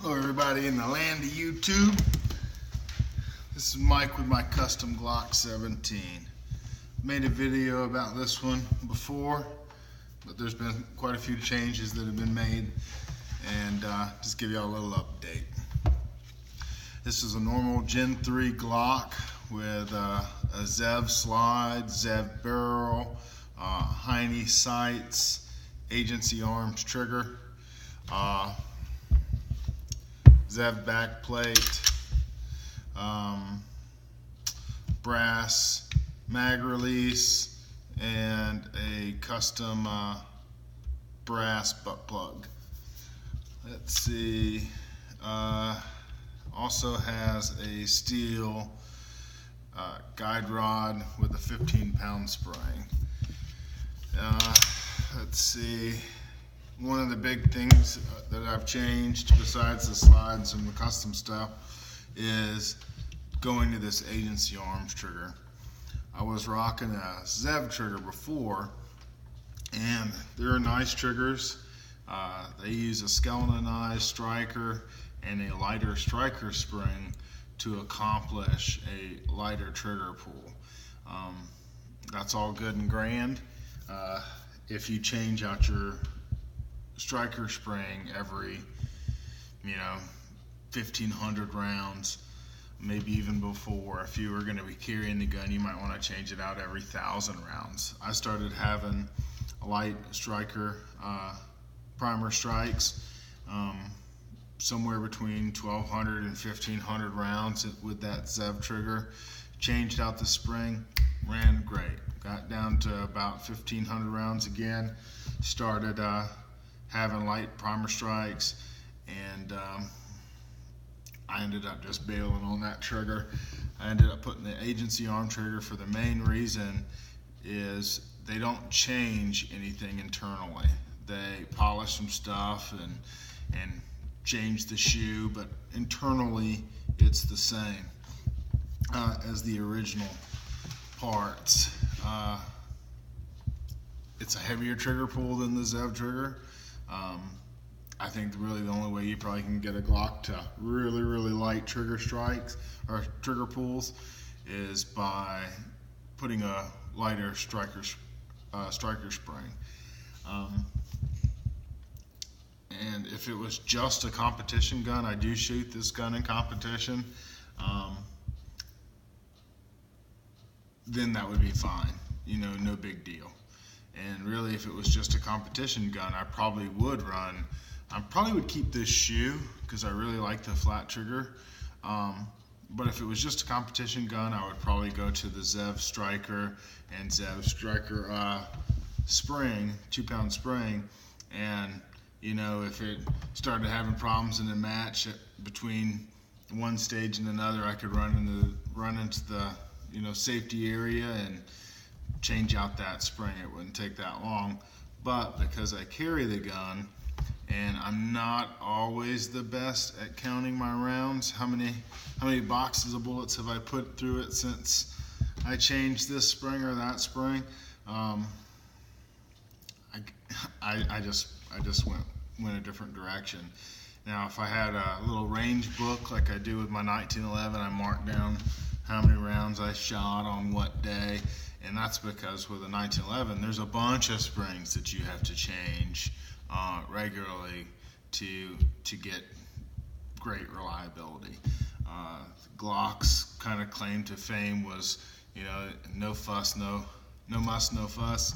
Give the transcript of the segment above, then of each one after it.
Hello everybody in the land of YouTube. This is Mike with my custom Glock 17. Made a video about this one before, but there's been quite a few changes that have been made, and just give y'all a little update. This is a normal Gen 3 Glock with a ZEV slide, ZEV barrel, Heine sights, agency arms trigger, ZEV back plate, brass mag release, and a custom brass butt plug. Let's see, also has a steel guide rod with a 15-pound spring. Let's see, one of the big things that I've changed besides the slides and the custom stuff is going to this agency arms trigger. I was rocking a ZEV trigger before, and they're nice triggers. They use a skeletonized striker and a lighter striker spring to accomplish a lighter trigger pull. That's all good and grand. If you change out your striker spring every 1,500 rounds, maybe even before. If you were going to be carrying the gun, you might want to change it out every 1,000 rounds. I started having a light striker primer strikes somewhere between 1,200 and 1,500 rounds with that ZEV trigger. Changed out the spring, ran great. Got down to about 1,500 rounds again. Started having light primer strikes, and I ended up just bailing on that trigger. I ended up putting the agency arm trigger for the main reason is they don't change anything internally. They polish some stuff and change the shoe, but internally it's the same as the original parts. It's a heavier trigger pull than the ZEV trigger. I think really the only way you probably can get a Glock to really light trigger strikes or trigger pulls is by putting a lighter striker spring. And if it was just a competition gun, I do shoot this gun in competition, then that would be fine, no big deal. And really, if it was just a competition gun, I probably would keep this shoe because I really like the flat trigger. But if it was just a competition gun, I would probably go to the ZEV striker and ZEV striker spring, 2-pound spring. And if it started having problems in the match between one stage and another, I could run into the safety area and change out that spring. It wouldn't take that long. But because I carry the gun and I'm not always the best at counting my rounds, how many boxes of bullets have I put through it since I changed this spring or that spring, I just went a different direction. Now if I had a little range book like I do with my 1911, I mark down how many rounds I shot on what day. And that's because with a 1911, there's a bunch of springs that you have to change regularly to get great reliability. Glock's kind of claim to fame was, no fuss, no muss, no fuss.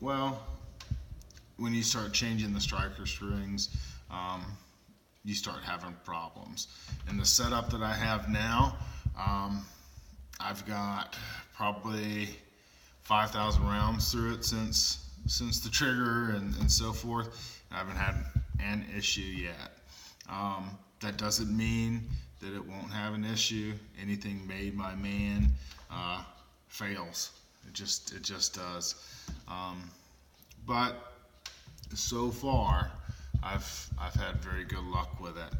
Well, when you start changing the striker strings, you start having problems. And the setup that I have now, I've got probably 5,000 rounds through it since the trigger and so forth. I haven't had an issue yet. That doesn't mean that it won't have an issue. Anything made by man fails. It just does. But so far, I've had very good luck with it.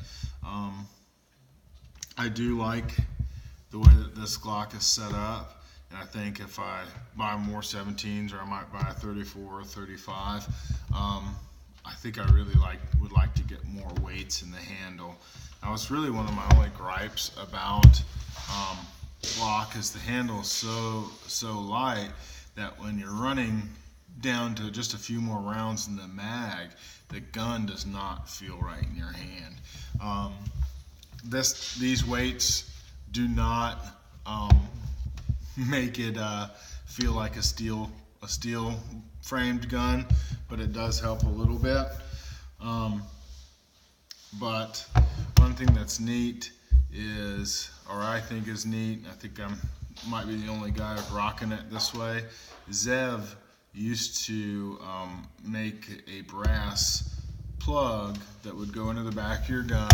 I do like the way that this Glock is set up, and I think if I buy more 17s, or I might buy a 34 or 35, I think I really would like to get more weights Now, it's really one of my only gripes about Glock is the handle is so light that when you're running down to just a few more rounds in the mag, the gun does not feel right in your hand. These weights do not make it feel like a steel framed gun, but it does help a little bit. But one thing that's neat is, or I think is neat, I think I might be the only guy rocking it this way. Zev used to make a brass plug that would go into the back of your gun,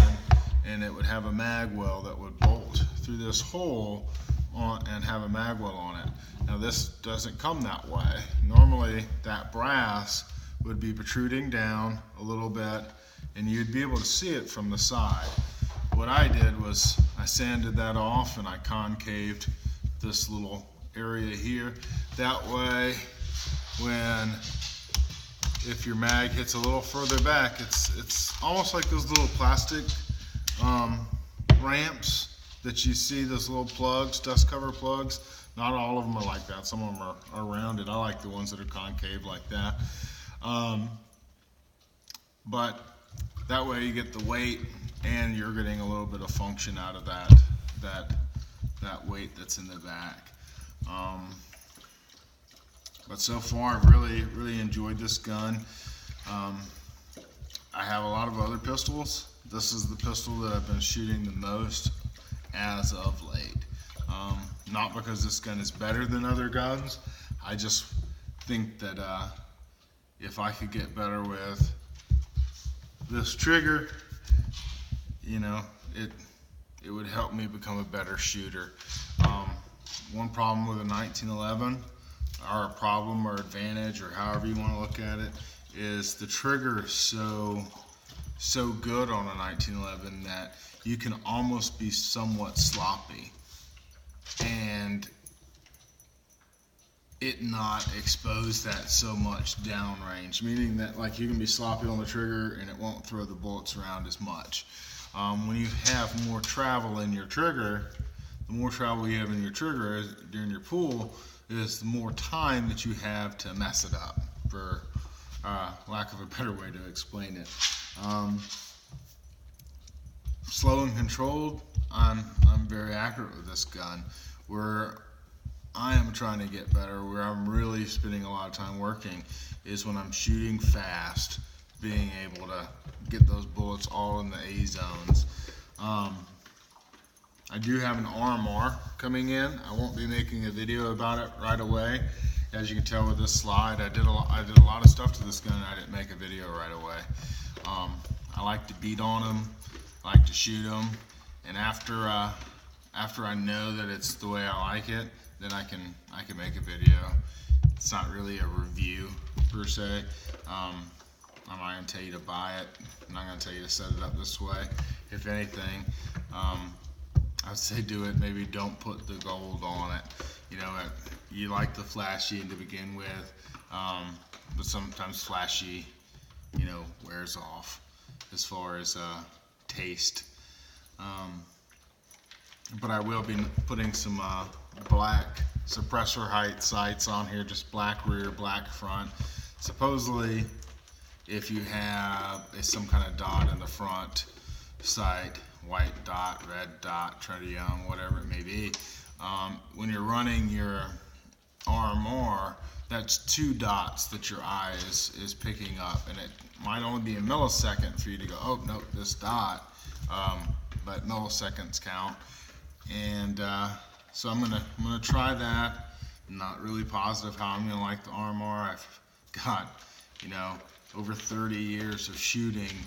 and it would have a mag well that would bolt through this hole and have a mag well on it. Now this doesn't come that way. Normally that brass would be protruding down a little bit and you'd be able to see it from the side. What I did was I sanded that off and I concaved this little area here. That way, if your mag hits a little further back, it's almost like those little plastic ramps that you see, those little plugs, dust cover plugs. Not all of them are like that. Some of them are rounded. I like the ones that are concave like that. But that way you get the weight and you're getting a little bit of function out of that weight that's in the back. But so far I've really enjoyed this gun. I have a lot of other pistols. This is the pistol that I've been shooting the most as of late. Not because this gun is better than other guns. I just think that if I could get better with this trigger, you know, it would help me become a better shooter. One problem with a 1911, or a problem or advantage, or however you want to look at it, is the trigger is so good on a 1911 that you can almost be somewhat sloppy and it not expose that so much downrange, meaning that like you can be sloppy on the trigger and it won't throw the bullets around as much. When you have more travel in your trigger, the more travel you have in your trigger during your pull is the more time that you have to mess it up, for lack of a better way to explain it. Slow and controlled, I'm very accurate with this gun. Where I am trying to get better, where I'm really spending a lot of time working, is when I'm shooting fast, being able to get those bullets all in the A zones. I do have an RMR coming in. I won't be making a video about it right away. As you can tell with this slide, I did a lot of stuff to this gun and I didn't make a video right away. I like to beat on them, I like to shoot them, and after I know that it's the way I like it, then I can make a video. It's not really a review per se. I'm not going to tell you to buy it. I'm not going to tell you to set it up this way. If anything, I would say do it. Maybe don't put the gold on it. You know, you like the flashy to begin with, but sometimes flashy, you know, wears off as far as taste. But I will be putting some black suppressor height sights on here, just black rear, black front. Supposedly, if you have some kind of dot in the front sight, white dot, red dot, tritium, whatever it may be, when you're running your RMR, that's 2 dots that your eye is picking up, and it might only be a millisecond for you to go, oh no, this dot, but milliseconds count. And so I'm gonna try that. I'm not really positive how I'm gonna like the RMR. I've got, you know, over 30 years of shooting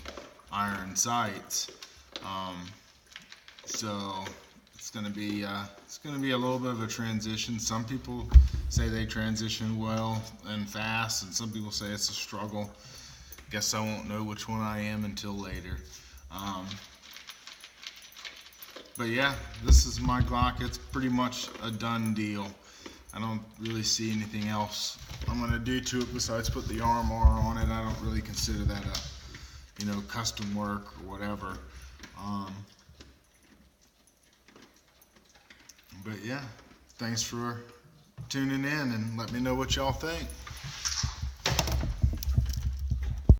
iron sights, so it's gonna be a little bit of a transition. Some people say they transition well and fast, and some people say it's a struggle. Guess I won't know which one I am until later. But yeah, this is my Glock. It's pretty much a done deal. I don't really see anything else I'm gonna do to it besides put the RMR on it. I don't really consider that a, you know, custom work or whatever. Um, but yeah, thanks for tuning in and let me know what y'all think.